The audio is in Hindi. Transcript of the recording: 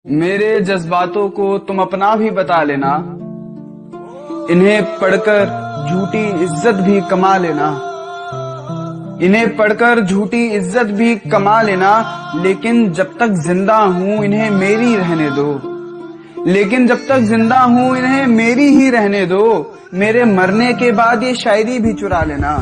मेरे जज्बातों को तुम अपना भी बता लेना, इन्हें पढ़कर झूठी इज्जत भी कमा लेना, इन्हें पढ़कर झूठी इज्जत भी कमा लेना। लेकिन जब तक जिंदा हूँ इन्हें मेरी रहने दो, लेकिन जब तक जिंदा हूँ इन्हें मेरी ही रहने दो। मेरे मरने के बाद ये शायरी भी चुरा लेना।